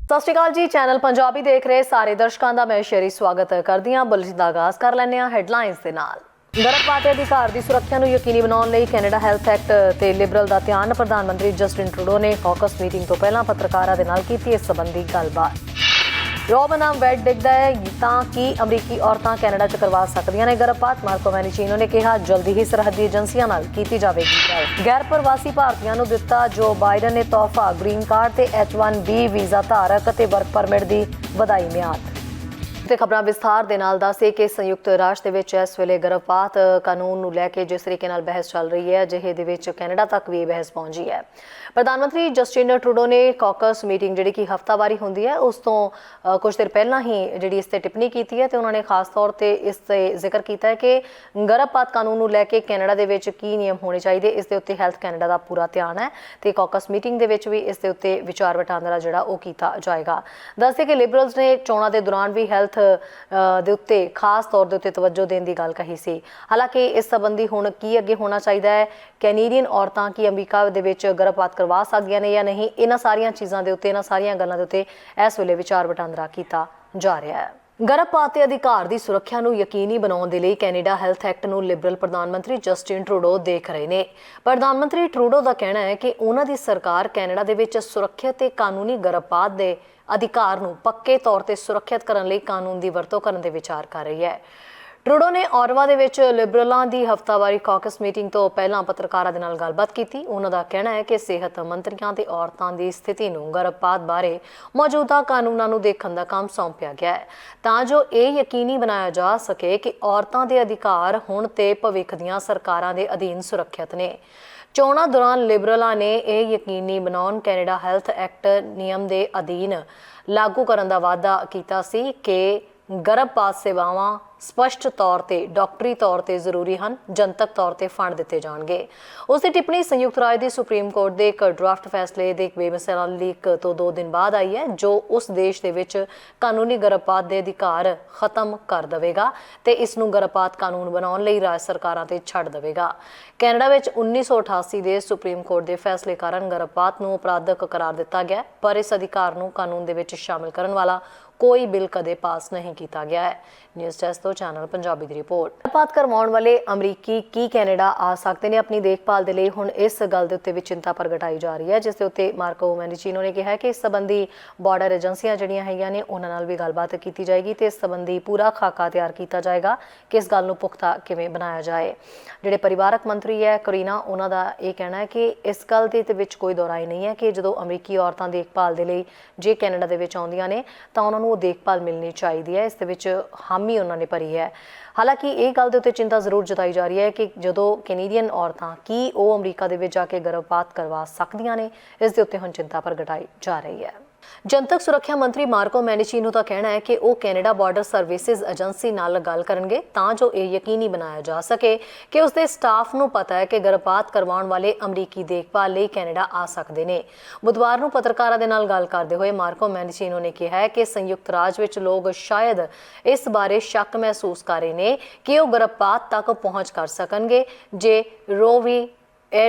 ਸਤਿ ਸ਼੍ਰੀ ਅਕਾਲ ਜੀ। ਚੈਨਲ ਪੰਜਾਬੀ ਦੇਖ ਰਹੇ ਸਾਰੇ ਦਰਸ਼ਕਾਂ ਦਾ ਮੈਂ ਸ਼ੇਰੀ ਸਵਾਗਤ ਕਰਦੀ ਹਾਂ। ਬੁਲੇਟਿਨ ਦਾ ਆਗਾਜ਼ ਕਰ ਲੈਂਦੇ ਹਾਂ ਹੈਡਲਾਈਨਸ ਦੇ ਨਾਲ। ਗਰਭਪਾਤ ਅਧਿਕਾਰ ਦੀ ਸੁਰੱਖਿਆ ਨੂੰ ਯਕੀਨੀ ਬਣਾਉਣ ਲਈ ਕੈਨੇਡਾ ਹੈਲਥ ਐਕਟ ਤੇ ਲਿਬਰਲ ਦਾ ਧਿਆਨ। ਪ੍ਰਧਾਨ ਮੰਤਰੀ ਜਸਟਿਨ ਟਰੂਡੋ ਨੇ ਕਾਕਸ ਮੀਟਿੰਗ ਤੋਂ ਪਹਿਲਾਂ ਪੱਤਰਕਾਰਾਂ ਦੇ ਨਾਲ ਕੀਤੀ ਇਸ ਸੰਬੰਧੀ ਗੱਲਬਾਤ। ਰੋ ਬਨਾਮ ਵੈਟ ਡਿੱਗਦਾ ਹੈ ਤਾਂ ਕਿ ਅਮਰੀਕੀ ਔਰਤਾਂ ਕੈਨੇਡਾ 'ਚ ਕਰਵਾ ਸਕਦੀਆਂ ਨੇ ਗਰਭਪਾਤ। ਮਾਰਕੋ ਮੈਨੀਚੀਨੋ ਨੇ ਕਿਹਾ ਜਲਦੀ ਹੀ ਸਰਹੱਦੀ ਏਜੰਸੀਆਂ ਨਾਲ ਕੀਤੀ ਜਾਵੇਗੀ ਗੱਲ। ਗੈਰ ਪ੍ਰਵਾਸੀ ਭਾਰਤੀਆਂ ਨੂੰ ਦਿੱਤਾ ਜੋ ਬਾਈਡਨ ਨੇ ਤੋਹਫਾ, ਗ੍ਰੀਨ ਕਾਰਡ ਤੇ H1B ਵੀਜ਼ਾ ਧਾਰਕ ਅਤੇ ਵਰਕ ਪਰਮਿਟ ਦੀ ਵਧਾਈ ਮਿਆਦ। ਤੇ ਖਬਰਾਂ ਵਿਸਥਾਰ ਦੇ ਨਾਲ ਦੱਸੇ ਕਿ ਸੰਯੁਕਤ ਰਾਸ਼ਟਰ ਦੇ ਵਿੱਚ ਇਸ ਵੇਲੇ ਗਰਭਪਾਤ ਕਾਨੂੰਨ ਨੂੰ ਲੈ ਕੇ ਜਿਸ ਤਰੀਕੇ ਨਾਲ ਬਹਿਸ ਚੱਲ ਰਹੀ ਹੈ, ਅਜਿਹੇ ਦੇ ਵਿੱਚ ਕੈਨੇਡਾ ਤੱਕ ਵੀ ਇਹ ਬਹਿਸ ਪਹੁੰਚੀ ਹੈ। ਪ੍ਰਧਾਨ ਮੰਤਰੀ ਜਸਟਿਨ ਟਰੂਡੋ ਨੇ ਕਾਕਸ ਮੀਟਿੰਗ ਜਿਹੜੀ ਕਿ ਹਫ਼ਤਾਵਾਰੀ ਹੁੰਦੀ ਹੈ ਉਸ ਤੋਂ ਕੁਝ ਦਿਨ ਪਹਿਲਾਂ ਹੀ ਜਿਹੜੀ ਇਸ ਤੇ ਟਿੱਪਣੀ ਕੀਤੀ ਹੈ ਤੇ ਉਹਨਾਂ ਨੇ ਖਾਸ ਤੌਰ ਤੇ ਇਸ ਤੇ ਜ਼ਿਕਰ ਕੀਤਾ ਹੈ ਕਿ ਗਰਭਪਾਤ ਕਾਨੂੰਨ ਨੂੰ ਲੈ ਕੇ ਕੈਨੇਡਾ ਦੇ ਵਿੱਚ ਕੀ ਨਿਯਮ ਹੋਣੇ ਚਾਹੀਦੇ, ਇਸ ਦੇ ਉੱਤੇ ਹੈਲਥ ਕੈਨੇਡਾ ਦਾ ਪੂਰਾ ਧਿਆਨ ਹੈ ਤੇ ਕਾਕਸ ਮੀਟਿੰਗ ਦੇ ਵਿੱਚ ਵੀ ਇਸ ਦੇ ਉੱਤੇ ਵਿਚਾਰ ਵਟਾਂਦਰਾ ਜਿਹੜਾ ਉਹ ਕੀਤਾ ਜਾਏਗਾ। ਦੱਸਦੇ ਕਿ ਲਿਬਰਲਸ ਨੇ ਚੋਣਾਂ ਦੇ ਦੌਰਾਨ ਵੀ ਹੈਲਥ ਦੇ ਉੱਤੇ ਖਾਸ ਤੌਰ ਦੇ ਉੱਤੇ ਤਵੱਜੋ ਦੇਣ ਦੀ ਗੱਲ ਕਹੀ ਸੀ। ਹਾਲਾਂਕਿ ਇਸ ਸੰਬੰਧੀ ਹੁਣ ਕੀ ਅੱਗੇ ਹੋਣਾ ਚਾਹੀਦਾ ਹੈ, ਕੈਨੇਡੀਅਨ ਔਰਤਾਂ ਕੀ ਅਮਰੀਕਾ ਦੇ ਵਿੱਚ ਗਰਭਪਾਤ ਕਰਵਾ ਸਕਦੀਆਂ ਨੇ ਜਾਂ ਨਹੀਂ, ਇਹਨਾਂ ਸਾਰੀਆਂ ਚੀਜ਼ਾਂ ਦੇ ਉੱਤੇ, ਇਹਨਾਂ ਸਾਰੀਆਂ ਗੱਲਾਂ ਦੇ ਉੱਤੇ ਇਸ ਵੇਲੇ ਵਿਚਾਰ ਵਟਾਂਦਰਾ ਕੀਤਾ ਜਾ ਰਿਹਾ ਹੈ। ਗਰਭਪਾਤ ਦੇ ਅਧਿਕਾਰ ਦੀ ਸੁਰੱਖਿਆ ਨੂੰ ਯਕੀਨੀ ਬਣਾਉਣ ਦੇ ਲਈ ਕੈਨੇਡਾ ਹੈਲਥ ਐਕਟ ਨੂੰ ਲਿਬਰਲ ਪ੍ਰਧਾਨ ਮੰਤਰੀ ਜਸਟਿਨ ਟਰੂਡੋ ਦੇਖ ਰਹੇ ਨੇ। ਪ੍ਰਧਾਨ ਮੰਤਰੀ ਟਰੂਡੋ ਦਾ ਕਹਿਣਾ ਹੈ ਕਿ ਉਹਨਾਂ ਦੀ ਸਰਕਾਰ ਕੈਨੇਡਾ ਦੇ ਵਿੱਚ ਸੁਰੱਖਿਅਤ ਤੇ ਕਾਨੂੰਨੀ ਗਰਭਪਾਤ ਦੇ ਅਧਿਕਾਰ ਨੂੰ ਪੱਕੇ ਤੌਰ ਤੇ ਸੁਰੱਖਿਅਤ ਕਰਨ ਲਈ ਕਾਨੂੰਨ ਦੀ ਵਰਤੋਂ ਕਰਨ ਦੇ ਵਿਚਾਰ ਕਰ ਰਹੀ ਹੈ। ਟਰੂਡੋ ਨੇ ਔਰਵਾ ਦੇ ਵਿੱਚ ਲਿਬਰਲਾਂ ਦੀ ਹਫ਼ਤਾਵਾਰੀ ਕਾਕਸ ਮੀਟਿੰਗ ਤੋਂ ਪਹਿਲਾਂ ਪੱਤਰਕਾਰਾਂ ਦੇ ਨਾਲ ਗੱਲਬਾਤ ਕੀਤੀ। ਉਹਨਾਂ ਦਾ ਕਹਿਣਾ ਹੈ ਕਿ ਸਿਹਤ ਮੰਤਰੀਆਂ ਤੇ ਔਰਤਾਂ ਦੀ ਸਥਿਤੀ ਨੂੰ ਗਰਭਪਾਤ ਬਾਰੇ ਮੌਜੂਦਾ ਕਾਨੂੰਨਾਂ ਨੂੰ ਦੇਖਣ ਦਾ ਕੰਮ ਸੌਂਪਿਆ ਗਿਆ ਹੈ ਤਾਂ ਜੋ ਇਹ ਯਕੀਨੀ ਬਣਾਇਆ ਜਾ ਸਕੇ ਕਿ ਔਰਤਾਂ ਦੇ ਅਧਿਕਾਰ ਹੁਣ ਤੇ ਭਵਿੱਖ ਦੀਆਂ ਸਰਕਾਰਾਂ ਦੇ ਅਧੀਨ ਸੁਰੱਖਿਅਤ ਨੇ। ਚੋਣਾਂ ਦੌਰਾਨ ਲਿਬਰਲਾਂ ਨੇ ਇਹ ਯਕੀਨੀ ਬਣਾਉਣ ਕੈਨੇਡਾ ਹੈਲਥ ਐਕਟ ਨਿਯਮ ਦੇ ਅਧੀਨ ਲਾਗੂ ਕਰਨ ਦਾ ਵਾਅਦਾ ਕੀਤਾ ਸੀ ਕਿ ਗਰਭਪਾਤ ਸੇਵਾਵਾਂ ਸਪਸ਼ਟ ਤੌਰ ਤੇ ਡਾਕਟਰੀ ਤੌਰ ਤੇ ਜ਼ਰੂਰੀ ਹਨ, ਜਨਤਕ ਤੌਰ ਤੇ ਫੰਡ ਦਿੱਤੇ ਜਾਣਗੇ। ਉਸ ਦੀ ਟਿੱਪਣੀ ਸੰਯੁਕਤ ਰਾਜ ਦੀ ਸੁਪਰੀਮ ਕੋਰਟ ਦੇ ਇੱਕ ਡਰਾਫਟ ਫੈਸਲੇ ਦੇ ਇੱਕ ਬੇਮਿਸਾਲ ਲੀਕ ਤੋਂ 2 ਦਿਨ ਬਾਅਦ ਆਈ ਹੈ ਜੋ ਉਸ ਦੇਸ਼ ਦੇ ਵਿੱਚ ਕਾਨੂੰਨੀ ਗਰਭਪਾਤ ਦੇ ਅਧਿਕਾਰ ਖਤਮ ਕਰ ਦੇਵੇਗਾ ਤੇ ਇਸ ਨੂੰ ਗਰਭਪਾਤ ਕਾਨੂੰਨ ਬਣਾਉਣ ਲਈ ਰਾਜ ਸਰਕਾਰਾਂ ਤੇ ਛੱਡ ਦੇਵੇਗਾ। ਕੈਨੇਡਾ ਵਿੱਚ 1988 ਦੇ ਸੁਪਰੀਮ ਕੋਰਟ ਦੇ ਫੈਸਲੇ ਕਾਰਨ ਗਰਭਪਾਤ ਨੂੰ ਅਪਰਾਧਕ ਕਰਾਰ ਦਿੱਤਾ ਗਿਆ, ਪਰ ਇਸ ਅਧਿਕਾਰ ਨੂੰ ਕਾਨੂੰਨ ਦੇ ਵਿੱਚ ਸ਼ਾਮਿਲ ਕਰਨ ਵਾਲਾ ਕੋਈ ਬਿੱਲ ਕਦੇ ਪਾਸ ਨਹੀਂ ਕੀਤਾ ਗਿਆ ਹੈ। ਨਿਊਜ਼ ਡੈਸਕ ਤੋਂ ਚੈਨਲ ਪੰਜਾਬੀ ਦੀ ਰਿਪੋਰਟ। ਗਰਭਪਾਤ ਕਰਵਾਉਣ ਵਾਲੇ ਅਮਰੀਕੀ ਕੀ ਕੈਨੇਡਾ ਆ ਸਕਦੇ ਨੇ ਆਪਣੀ ਦੇਖਭਾਲ ਦੇ ਲਈ? ਹੁਣ ਇਸ ਗੱਲ ਦੇ ਉੱਤੇ ਵੀ ਚਿੰਤਾ ਪ੍ਰਗਟਾਈ ਜਾ ਰਹੀ ਹੈ, ਜਿਸ ਦੇ ਉੱਤੇ ਮਾਰਕੋ ਮੈਨੀਚੀਨੋ ਨੇ ਕਿਹਾ ਕਿ ਇਸ ਸੰਬੰਧੀ ਬਾਰਡਰ ਏਜੰਸੀਆਂ ਜਿਹੜੀਆਂ ਹੈਗੀਆਂ ਨੇ ਉਹਨਾਂ ਨਾਲ ਵੀ ਗੱਲਬਾਤ ਕੀਤੀ ਜਾਏਗੀ ਤੇ ਇਸ ਸੰਬੰਧੀ ਪੂਰਾ ਖਾਕਾ ਤਿਆਰ ਕੀਤਾ ਜਾਏਗਾ ਕਿ ਇਸ ਗੱਲ ਨੂੰ ਪੁਖਤਾ ਕਿਵੇਂ ਬਣਾਇਆ ਜਾਏ। ਜਿਹੜੇ ਪਰਿਵਾਰਕ ਮੰਤਰੀ ਹੈ ਕਰੀਨਾ, ਉਹਨਾਂ ਦਾ ਇਹ ਕਹਿਣਾ ਹੈ ਕਿ ਇਸ ਗੱਲ ਦੇ ਵਿੱਚ ਕੋਈ ਦੋਰਾਈ ਨਹੀਂ ਹੈ ਕਿ ਜਦੋਂ ਅਮਰੀਕੀ ਔਰਤਾਂ ਦੇਖਭਾਲ ਦੇ ਲਈ ਜੇ ਕੈਨੇਡਾ ਦੇ ਵਿੱਚ ਆਉਂਦੀਆਂ ਨੇ ਤਾਂ ਉਹਨਾਂ ਨੂੰ ਉਹ ਦੇਖਭਾਲ ਮਿਲਣੀ ਚਾਹੀਦੀ ਹੈ। ਇਸ ਦੇ ਵਿੱਚ ਹਾਮੀ ਉਹਨਾਂ ਨੇ ਭਰੀ ਹੈ। ਹਾਲਾਂਕਿ ਇਹ ਗੱਲ ਦੇ ਉੱਤੇ ਚਿੰਤਾ ਜ਼ਰੂਰ ਜਤਾਈ ਜਾ ਰਹੀ ਹੈ ਕਿ ਜਦੋਂ ਕੈਨੇਡੀਅਨ ਔਰਤਾਂ ਕੀ ਉਹ ਅਮਰੀਕਾ ਦੇ ਵਿੱਚ ਜਾ ਕੇ ਗਰਭਪਾਤ ਕਰਵਾ ਸਕਦੀਆਂ ਨੇ, ਇਸ ਦੇ ਉੱਤੇ ਹੁਣ ਚਿੰਤਾ ਪ੍ਰਗਟਾਈ ਜਾ ਰਹੀ ਹੈ। ਜਨਤਕ ਸੁਰੱਖਿਆ ਮੰਤਰੀ ਮਾਰਕੋ ਮੈਨੀਚੀਨੋ ਦਾ ਕਹਿਣਾ ਹੈ ਕਿ ਉਹ ਕੈਨੇਡਾ ਬਾਰਡਰ ਸਰਵਿਸਿਜ਼ ਏਜੰਸੀ ਨਾਲ ਗੱਲ ਕਰਨਗੇ ਤਾਂ ਜੋ ਇਹ ਯਕੀਨੀ ਬਣਾਇਆ ਜਾ ਸਕੇ ਕਿ ਉਸਦੇ ਸਟਾਫ ਨੂੰ ਪਤਾ ਹੈ ਕਿ ਗਰਭਪਾਤ ਕਰਵਾਉਣ ਵਾਲੇ ਅਮਰੀਕੀ ਦੇਖਭਾਲ ਲਈ ਕੈਨੇਡਾ ਆ ਸਕਦੇ ਨੇ। ਬੁੱਧਵਾਰ ਨੂੰ ਪੱਤਰਕਾਰਾਂ ਦੇ ਨਾਲ ਗੱਲ ਕਰਦੇ ਹੋਏ ਮਾਰਕੋ ਮੈਨੀਚੀਨੋ ਨੇ ਕਿਹਾ ਹੈ ਕਿ ਸੰਯੁਕਤ ਰਾਜ ਵਿੱਚ ਲੋਕ ਸ਼ਾਇਦ ਇਸ ਬਾਰੇ ਸ਼ੱਕ ਮਹਿਸੂਸ ਕਰ ਰਹੇ ਨੇ ਕਿ ਉਹ ਗਰਭਪਾਤ ਤੱਕ ਪਹੁੰਚ ਕਰ ਸਕਣਗੇ ਜੇ ਰੋ ਵੀ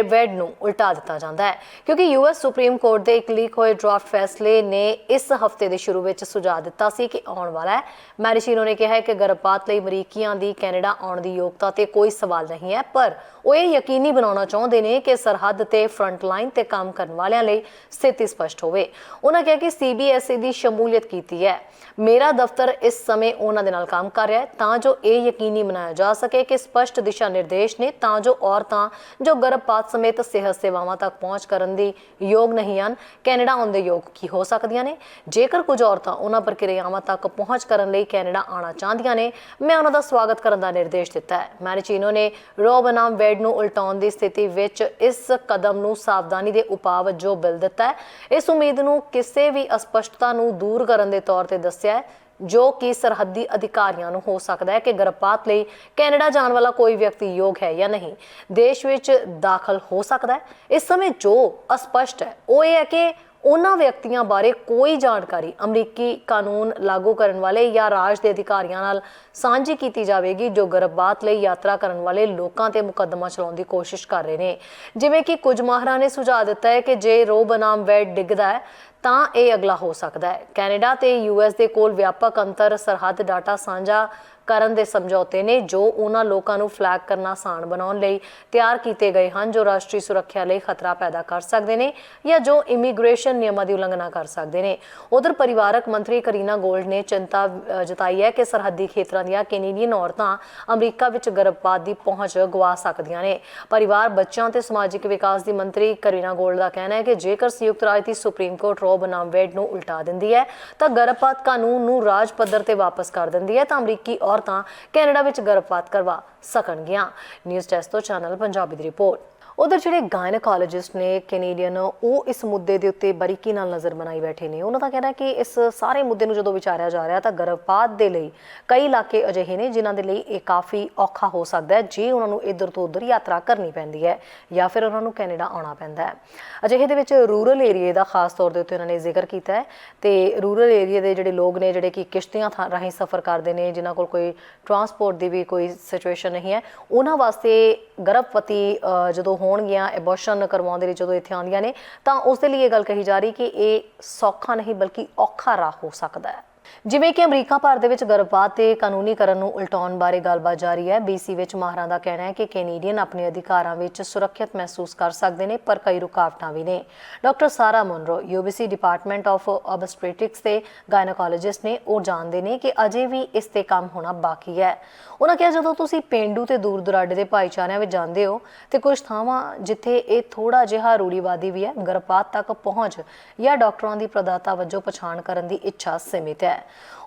ਵੈਡ ਨੂੰ ਉਲਟਾ ਦਿੱਤਾ ਜਾਂਦਾ ਹੈ, ਕਿਉਂਕਿ US ਸੁਪਰੀਮ ਕੋਰਟ ਦੇ ਇੱਕ ਲੀਕ ਹੋਏ ਡਰਾਫਟ ਫੈਸਲੇ ਨੇ ਇਸ ਹਫ਼ਤੇ ਦੇ ਸ਼ੁਰੂ ਵਿੱਚ ਸੁਝਾਅ ਦਿੱਤਾ ਸੀ ਕਿ ਆਉਣ ਵਾਲਾ ਹੈ। ਮੈਨੀਚੀਨੋ ਨੇ ਕਿਹਾ ਕਿ ਗਰਭਪਾਤ ਲਈ ਅਮਰੀਕੀਆਂ ਦੀ ਕੈਨੇਡਾ ਆਉਣ ਦੀ ਯੋਗਤਾ ਤੇ ਕੋਈ ਸਵਾਲ ਨਹੀਂ ਹੈ, ਪਰ ਉਹ ਇਹ ਯਕੀਨੀ ਬਣਾਉਣਾ ਚਾਹੁੰਦੇ ਨੇ ਕਿ ਸਰਹੱਦ ਤੇ ਫਰੰਟ ਲਾਈਨ ਤੇ ਕੰਮ ਕਰਨ ਵਾਲਿਆਂ ਲਈ ਸਥਿਤੀ ਸਪਸ਼ਟ ਹੋਵੇ। ਉਹਨਾਂ ਕਿਹਾ ਕਿ CBSE ਦੀ ਸ਼ਮੂਲੀਅਤ ਕੀਤੀ ਹੈ। ਮੇਰਾ ਦਫ਼ਤਰ ਇਸ ਸਮੇਂ ਉਹਨਾਂ ਦੇ ਨਾਲ ਕੰਮ ਕਰ ਰਿਹਾ ਹੈ ਤਾਂ ਜੋ ਇਹ ਯਕੀਨੀ ਬਣਾਇਆ ਜਾ ਸਕੇ ਕਿ ਸਪਸ਼ਟ ਦਿਸ਼ਾ ਨਿਰਦੇਸ਼ ਨੇ ਤਾਂ ਜੋ ਔਰਤਾਂ ਜੋ ਗਰਭਪਾਤ ਸਮੇਤ ਸਿਹਤ ਸੇਵਾਵਾਂ ਤੱਕ ਪਹੁੰਚ ਕਰਨ ਦੀ ਯੋਗ ਨਹੀਂ ਹਨ, ਕੈਨੇਡਾ ਆਉਣ ਦੇ ਯੋਗ ਕੀ ਹੋ ਸਕਦੀਆਂ ਨੇ। ਜੇਕਰ ਕੁਝ ਔਰਤਾਂ ਉਹਨਾਂ ਪ੍ਰਕਿਰਿਆਵਾਂ ਤੱਕ ਪਹੁੰਚ ਕਰਨ ਲਈ ਕੈਨੇਡਾ ਆਉਣਾ ਚਾਹੁੰਦੀਆਂ ਨੇ, ਮੈਂ ਉਹਨਾਂ ਦਾ ਸਵਾਗਤ ਕਰਨ ਦਾ ਨਿਰਦੇਸ਼ ਦਿੱਤਾ ਹੈ। ਮੈਨੀਚੀਨੋ ਨੇ ਰੋ ਬਨਾਮ ਵੈਡ ਨੂੰ ਉਲਟਾਉਣ ਦੀ ਸਥਿਤੀ ਵਿੱਚ ਇਸ ਕਦਮ ਨੂੰ ਸਾਵਧਾਨੀ ਦੇ ਉਪਾਅ ਵਜੋਂ ਬਿੱਲ ਦਿੱਤਾ ਹੈ। ਇਸ ਉਮੀਦ ਨੂੰ ਕਿਸੇ ਵੀ ਅਸਪਸ਼ਟਤਾ ਨੂੰ ਦੂਰ ਕਰਨ ਦੇ ਤੌਰ ਤੇ ਦੱਸਿਆ ਹੈ ਜੋ ਕਿ ਸਰਹੱਦੀ ਅਧਿਕਾਰੀਆਂ ਨੂੰ ਹੋ ਸਕਦਾ ਹੈ ਕਿ ਗਰਭਪਾਤ ਲਈ ਕੈਨੇਡਾ ਜਾਣ ਵਾਲਾ ਕੋਈ ਵਿਅਕਤੀ ਯੋਗ ਹੈ ਜਾਂ ਨਹੀਂ, ਦੇਸ਼ ਵਿੱਚ ਦਾਖਲ ਹੋ ਸਕਦਾ ਹੈ। ਇਸ ਸਮੇਂ ਜੋ ਅਸਪਸ਼ਟ ਹੈ ਉਹ ਇਹ ਹੈ ਕਿ ਉਹਨਾਂ ਵਿਅਕਤੀਆਂ ਬਾਰੇ ਕੋਈ ਜਾਣਕਾਰੀ ਅਮਰੀਕੀ ਕਾਨੂੰਨ ਲਾਗੂ ਕਰਨ ਵਾਲੇ ਜਾਂ ਰਾਜ ਦੇ ਅਧਿਕਾਰੀਆਂ ਨਾਲ ਸਾਂਝੀ ਕੀਤੀ ਜਾਵੇਗੀ ਜੋ ਗਰਭਪਾਤ ਲਈ ਯਾਤਰਾ ਕਰਨ ਵਾਲੇ ਲੋਕਾਂ ਤੇ ਮੁਕੱਦਮਾ ਚਲਾਉਣ ਦੀ ਕੋਸ਼ਿਸ਼ ਕਰ ਰਹੇ ਨੇ। ਜਿਵੇਂ ਕਿ ਕੁਝ ਮਾਹਰਾਂ ਨੇ ਸੁਝਾਅ ਦਿੱਤਾ ਹੈ ਕਿ ਜੇ ਰੋ ਬਨਾਮ ਵੇਡ ਡਿੱਗਦਾ ਹੈ ਤਾਂ ਇਹ ਅਗਲਾ ਹੋ ਸਕਦਾ ਹੈ। ਕੈਨੇਡਾ ਤੇ ਯੂਐਸ ਦੇ ਕੋਲ ਵਿਆਪਕ ਅੰਤਰ ਸਰਹੱਦ ਡਾਟਾ ਸਾਂਝਾ ਕਰਨ ਦੇ ਸਮਝੌਤੇ ਨੇ ਜੋ ਉਹਨਾਂ ਲੋਕਾਂ ਨੂੰ ਫਲੈਗ ਕਰਨਾ ਆਸਾਨ ਬਣਾਉਣ ਲਈ ਤਿਆਰ ਕੀਤੇ ਗਏ ਹਨ ਜੋ ਰਾਸ਼ਟਰੀ ਸੁਰੱਖਿਆ ਲਈ ਖਤਰਾ ਪੈਦਾ ਕਰ ਸਕਦੇ ਨੇ ਜਾਂ ਜੋ ਇਮੀਗ੍ਰੇਸ਼ਨ ਨਿਯਮਾਂ ਦੀ ਉਲੰਘਣਾ ਕਰ ਸਕਦੇ ਨੇ। ਉਧਰ ਪਰਿਵਾਰਕ ਮੰਤਰੀ ਕਰੀਨਾ ਗੋਲਡ ਨੇ ਚਿੰਤਾ ਜਤਾਈ ਹੈ ਕਿ ਸਰਹੱਦੀ ਖੇਤਰਾਂ ਦੀਆਂ ਕੈਨੇਡੀਅਨ ਔਰਤਾਂ ਅਮਰੀਕਾ ਵਿੱਚ ਗਰਭਪਾਤ ਦੀ ਪਹੁੰਚ ਗਵਾ ਸਕਦੀਆਂ ਨੇ। ਪਰਿਵਾਰ, ਬੱਚਿਆਂ ਤੇ ਸਮਾਜਿਕ ਵਿਕਾਸ ਦੀ ਮੰਤਰੀ ਕਰੀਨਾ ਗੋਲਡ ਦਾ ਕਹਿਣਾ ਹੈ ਕਿ ਜੇਕਰ ਸੰਯੁਕਤ ਰਾਜ ਦੀ ਸੁਪਰੀਮ ਕੋਰਟ ਰੋ ਬਨਾਮ ਵੇਡ ਨੂੰ ਉਲਟਾ ਦਿੰਦੀ ਹੈ ਤਾਂ ਗਰਭਪਾਤ ਕਾਨੂੰਨ ਨੂੰ ਰਾਜ ਪੱਧਰ ਤੇ ਵਾਪਸ ਕਰ ਦਿੰਦੀ ਹੈ ਤਾਂ ਅਮਰੀਕੀ ਔਰਤਾਂ ਕੈਨੇਡਾ ਵਿੱਚ ਗਰਭਪਾਤ ਕਰਵਾ ਸਕਣਗੀਆਂ। ਨਿਊਜ਼ ਡੈਸਕ ਤੋਂ ਚੈਨਲ ਪੰਜਾਬੀ ਦੀ ਰਿਪੋਰਟ। ਉਧਰ ਜਿਹੜੇ ਗਾਇਨੋਕੋਲੋਜਿਸਟ ਨੇ ਕੈਨੇਡੀਅਨ ਉਹ ਇਸ ਮੁੱਦੇ ਦੇ ਉੱਤੇ ਬਰੀਕੀ ਨਾਲ ਨਜ਼ਰ ਬਣਾਈ ਬੈਠੇ ਨੇ। ਉਹਨਾਂ ਦਾ ਕਹਿਣਾ ਹੈ ਕਿ ਇਸ ਸਾਰੇ ਮੁੱਦੇ ਨੂੰ ਜਦੋਂ ਵਿਚਾਰਿਆ ਜਾ ਰਿਹਾ ਤਾਂ ਗਰਭਪਾਤ ਦੇ ਲਈ ਕਈ ਇਲਾਕੇ ਅਜਿਹੇ ਨੇ ਜਿਨ੍ਹਾਂ ਦੇ ਲਈ ਇਹ ਕਾਫੀ ਔਖਾ ਹੋ ਸਕਦਾ ਹੈ ਜੇ ਉਹਨਾਂ ਨੂੰ ਇੱਧਰ ਤੋਂ ਉੱਧਰ ਯਾਤਰਾ ਕਰਨੀ ਪੈਂਦੀ ਹੈ ਜਾਂ ਫਿਰ ਉਹਨਾਂ ਨੂੰ ਕੈਨੇਡਾ ਆਉਣਾ ਪੈਂਦਾ ਹੈ। ਅਜਿਹੇ ਦੇ ਵਿੱਚ ਰੂਰਲ ਏਰੀਏ ਦਾ ਖਾਸ ਤੌਰ ਦੇ ਉੱਤੇ ਉਹਨਾਂ ਨੇ ਜ਼ਿਕਰ ਕੀਤਾ ਹੈ ਤੇ ਰੂਰਲ ਏਰੀਏ ਦੇ ਜਿਹੜੇ ਲੋਕ ਨੇ ਜਿਹੜੇ ਕਿ ਕਿਸ਼ਤੀਆਂ ਰਾਹੀਂ ਸਫ਼ਰ ਕਰਦੇ ਨੇ, ਜਿਨ੍ਹਾਂ ਕੋਲ ਕੋਈ ਟਰਾਂਸਪੋਰਟ ਦੀ ਵੀ ਕੋਈ ਸਿਚੁਏਸ਼ਨ ਨਹੀਂ ਹੈ, ਉਹਨਾਂ ਵਾਸਤੇ ਗਰਭਵਤੀ ਜਦੋਂ ਹੋਣਗੀਆਂ ਐਬੋਰਸ਼ਨ ਕਰਵਾਉਣ ਦੇ ਲਈ ਜਦੋਂ ਇੱਥੇ ਆਉਂਦੀਆਂ ਨੇ ਤਾਂ ਉਸ ਦੇ ਲਈ ਇਹ ਗੱਲ ਕਹੀ ਜਾ ਰਹੀ ਕਿ ਇਹ ਸੌਖਾ ਨਹੀਂ ਬਲਕਿ ਔਖਾ ਰਾਹ ਹੋ ਸਕਦਾ ਹੈ। ਜਿਵੇਂ ਕਿ ਅਮਰੀਕਾ ਭਰ ਦੇ ਵਿੱਚ ਗਰਭਪਾਤ ਤੇ ਕਾਨੂੰਨੀਕਰਨ ਨੂੰ ਉਲਟਾਉਣ ਬਾਰੇ ਗੱਲਬਾਤ ਜਾਰੀ ਹੈ। BC ਵਿੱਚ ਮਾਹਰਾਂ ਦਾ ਕਹਿਣਾ ਹੈ ਕਿ ਕੈਨੇਡੀਅਨ ਆਪਣੇ ਅਧਿਕਾਰਾਂ ਵਿੱਚ ਸੁਰੱਖਿਅਤ ਮਹਿਸੂਸ ਕਰ ਸਕਦੇ ਨੇ ਪਰ ਕਈ ਰੁਕਾਵਟਾਂ ਵੀ ਨੇ। ਡਾਕਟਰ ਸਾਰਾ ਮੁਨਰੋ UBC ਡਿਪਾਰਟਮੈਂਟ ਆਫ ਓਬਸਟ੍ਰੈਟਿਕਸ ਦੇ ਗਾਇਨੋਕੋਲੋਜਿਸਟ ਨੇ, ਉਹ ਜਾਣਦੇ ਨੇ ਕਿ ਅਜੇ ਵੀ ਇਸ ਤੇ ਕੰਮ ਹੋਣਾ ਬਾਕੀ ਹੈ। ਉਹਨਾਂ ਕਿਹਾ ਜਦੋਂ ਤੁਸੀਂ ਪੇਂਡੂ ਤੇ ਦੂਰ ਦੁਰਾਡੇ ਦੇ ਭਾਈਚਾਰਿਆਂ ਵਿੱਚ ਜਾਂਦੇ ਹੋ ਤੇ ਕੁਝ ਥਾਵਾਂ ਜਿੱਥੇ ਇਹ ਥੋੜਾ ਜਿਹਾ ਰੂੜੀਵਾਦੀ ਵੀ ਹੈ, ਗਰਭਪਾਤ ਤੱਕ ਪਹੁੰਚ ਜਾਂ ਡਾਕਟਰਾਂ ਦੀ ਪ੍ਰਦਾਤਾ ਵਜੋਂ ਪਛਾਣ ਕਰਨ ਦੀ ਇੱਛਾ ਸੀਮਿਤ ਹੈ।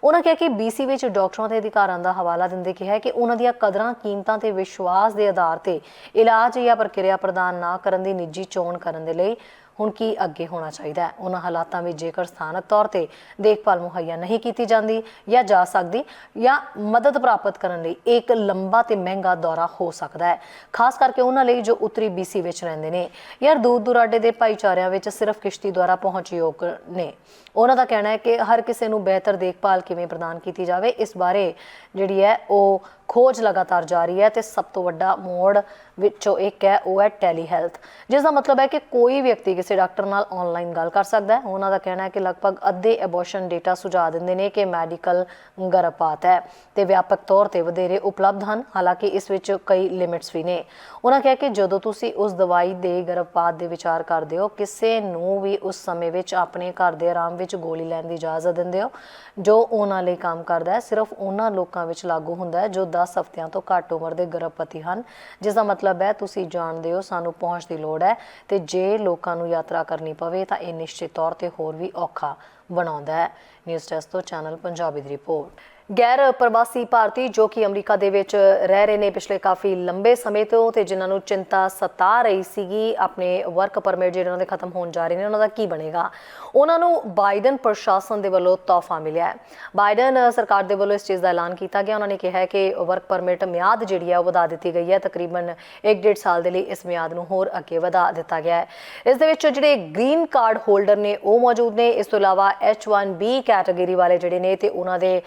ਉਹਨਾਂ ਕਿਹਾ ਕਿ BC ਵਿੱਚ ਡਾਕਟਰਾਂ ਦੇ ਅਧਿਕਾਰਾਂ ਦਾ ਹਵਾਲਾ ਦਿੰਦੇ ਕਿਹਾ ਕਿ ਉਹਨਾਂ ਦੀਆਂ ਕਦਰਾਂ ਕੀਮਤਾਂ ਤੇ ਵਿਸ਼ਵਾਸ ਦੇ ਆਧਾਰ ਤੇ ਇਲਾਜ ਜਾਂ ਪ੍ਰਕਿਰਿਆ ਪ੍ਰਦਾਨ ਨਾ ਕਰਨ ਦੀ ਨਿੱਜੀ ਚੋਣ ਕਰਨ ਦੇ ਲਈ ਹੁਣ ਕੀ ਅੱਗੇ ਹੋਣਾ ਚਾਹੀਦਾ ਹੈ। ਉਹਨਾਂ ਹਾਲਾਤਾਂ ਵਿੱਚ ਜੇਕਰ ਸਥਾਨਕ ਤੌਰ ਤੇ ਦੇਖਭਾਲ ਮੁਹੱਈਆ ਨਹੀਂ ਕੀਤੀ ਜਾਂਦੀ ਜਾਂ ਜਾ ਸਕਦੀ ਜਾਂ ਮਦਦ ਪ੍ਰਾਪਤ ਕਰਨ ਲਈ ਇੱਕ ਲੰਬਾ ਤੇ ਮਹਿੰਗਾ ਦੌਰਾ ਹੋ ਸਕਦਾ ਹੈ, ਖਾਸ ਕਰਕੇ ਉਹਨਾਂ ਲਈ ਜੋ ਉੱਤਰੀ BC ਵਿੱਚ ਰਹਿੰਦੇ ਨੇ ਜਾਂ ਦੂਰ ਦੁਰਾਡੇ ਦੇ ਭਾਈਚਾਰਿਆਂ ਵਿੱਚ ਸਿਰਫ ਕਿਸ਼ਤੀ ਦੁਆਰਾ ਪਹੁੰਚਯੋਗ ਨੇ। ਉਹਨਾਂ ਦਾ ਕਹਿਣਾ ਹੈ ਕਿ ਹਰ ਕਿਸੇ ਨੂੰ ਬਿਹਤਰ ਦੇਖਭਾਲ ਕਿਵੇਂ ਪ੍ਰਦਾਨ ਕੀਤੀ ਜਾਵੇ ਇਸ ਬਾਰੇ ਜਿਹੜੀ ਹੈ ਉਹ ਖੋਜ ਲਗਾਤਾਰ ਜਾਰੀ ਹੈ ਤੇ ਸਭ ਤੋਂ ਵੱਡਾ ਮੋੜ ਵਿੱਚੋਂ ਇੱਕ ਹੈ ਉਹ ਹੈ ਟੈਲੀ ਹੈਲਥ, ਜਿਸ ਦਾ ਮਤਲਬ ਹੈ ਕਿ ਕੋਈ ਵਿਅਕਤੀ ਕਿਸੇ ਡਾਕਟਰ ਨਾਲ ਆਨਲਾਈਨ ਗੱਲ ਕਰ ਸਕਦਾ ਹੈ। ਉਹਨਾਂ ਦਾ ਕਹਿਣਾ ਹੈ ਕਿ ਲਗਭਗ ਅੱਧੇ ਐਬੋਰਸ਼ਨ ਡੇਟਾ ਸੁਝਾਅ ਦਿੰਦੇ ਨੇ ਕਿ ਮੈਡੀਕਲ ਗਰਭਪਾਤ ਹੈ ਤੇ ਵਿਆਪਕ ਤੌਰ ਤੇ ਵਧੇਰੇ ਉਪਲਬਧ ਹਨ, ਹਾਲਾਂਕਿ ਇਸ ਵਿੱਚ ਕਈ ਲਿਮਿਟਸ ਵੀ ਨੇ। ਉਹਨਾਂ ਕਿਹਾ ਕਿ ਜਦੋਂ ਤੁਸੀਂ ਉਸ ਦਵਾਈ ਦੇ ਗਰਭਪਾਤ ਦੇ ਵਿਚਾਰ ਕਰਦੇ ਹੋ, ਕਿਸੇ ਨੂੰ ਵੀ ਉਸ ਸਮੇਂ ਵਿੱਚ ਆਪਣੇ ਘਰ ਦੇ ਆਰਾਮ ਵਿੱਚ ਗੋਲੀ ਲੈਣ ਦੀ ਇਜਾਜ਼ਤ ਦਿੰਦੇ ਹੋ ਜੋ ਉਹਨਾਂ ਲਈ ਕੰਮ ਕਰਦਾ ਹੈ। ਸਿਰਫ ਉਹਨਾਂ ਲੋਕਾਂ ਵਿੱਚ ਲਾਗੂ ਹੁੰਦਾ ਹੈ ਜੋ 10 ਹਫ਼ਤਿਆਂ ਤੋਂ ਘੱਟ ਉਮਰ ਦੇ ਗਰਭਵਤੀ ਹਨ, ਜਿਸ ਦਾ ਮਤਲਬ ਹੈ ਤੁਸੀਂ ਜਾਣਦੇ ਹੋ ਸਾਨੂੰ ਪਹੁੰਚ ਦੀ ਲੋੜ ਹੈ ਤੇ ਜੇ ਲੋਕਾਂ ਨੂੰ ਯਾਤਰਾ ਕਰਨੀ ਪਵੇ ਤਾਂ ਇਹ ਨਿਸ਼ਚਿਤ ਤੌਰ ਤੇ ਹੋਰ ਵੀ ਔਖਾ ਬਣਾਉਂਦਾ ਹੈ। ਨਿਊਜ਼ ਡੈਸਕ ਤੋਂ ਚੈਨਲ ਪੰਜਾਬੀ ਦੀ ਰਿਪੋਰਟ। ਗੈਰ ਪ੍ਰਵਾਸੀ ਭਾਰਤੀ ਜੋ ਕਿ ਅਮਰੀਕਾ ਦੇ ਵਿੱਚ ਰਹਿ ਰਹੇ ਨੇ ਪਿਛਲੇ ਕਾਫੀ ਲੰਬੇ ਸਮੇਂ ਤੋਂ ਤੇ ਜਿਨ੍ਹਾਂ ਨੂੰ ਚਿੰਤਾ ਸਤਾ ਰਹੀ ਸੀਗੀ ਆਪਣੇ ਵਰਕ ਪਰਮਿਟ ਜਿਹੜੇ ਉਹਨਾਂ ਦੇ ਖਤਮ ਹੋਣ ਜਾ ਰਹੇ ਨੇ, ਉਹਨਾਂ ਦਾ ਕੀ ਬਣੇਗਾ। ਉਹਨਾਂ ਨੂੰ ਬਾਈਡਨ ਪ੍ਰਸ਼ਾਸਨ ਦੇ ਵੱਲੋਂ ਤੋਹਫਾ ਮਿਲਿਆ ਹੈ। ਬਾਈਡਨ ਸਰਕਾਰ ਦੇ ਵੱਲੋਂ ਇਸ ਚੀਜ਼ ਦਾ ਐਲਾਨ ਕੀਤਾ ਗਿਆ। ਉਹਨਾਂ ਨੇ ਕਿਹਾ ਕਿ ਵਰਕ ਪਰਮਿਟ ਮਿਆਦ ਜਿਹੜੀ ਹੈ ਉਹ ਵਧਾ ਦਿੱਤੀ ਗਈ ਹੈ, ਤਕਰੀਬਨ 1.5 ਸਾਲ ਦੇ ਲਈ ਇਸ ਮਿਆਦ ਨੂੰ ਹੋਰ ਅੱਗੇ ਵਧਾ ਦਿੱਤਾ ਗਿਆ ਹੈ। ਇਸ ਦੇ ਵਿੱਚ ਜਿਹੜੇ ਗ੍ਰੀਨ ਕਾਰਡ ਹੋਲਡਰ ਨੇ ਉਹ ਮੌਜੂਦ ਨੇ। ਇਸ ਤੋਂ ਇਲਾਵਾ H1B ਕੈਟਾਗਰੀ ਵਾਲੇ ਜਿਹੜੇ ਨੇ ਤੇ ਉਹਨਾਂ ਦੇ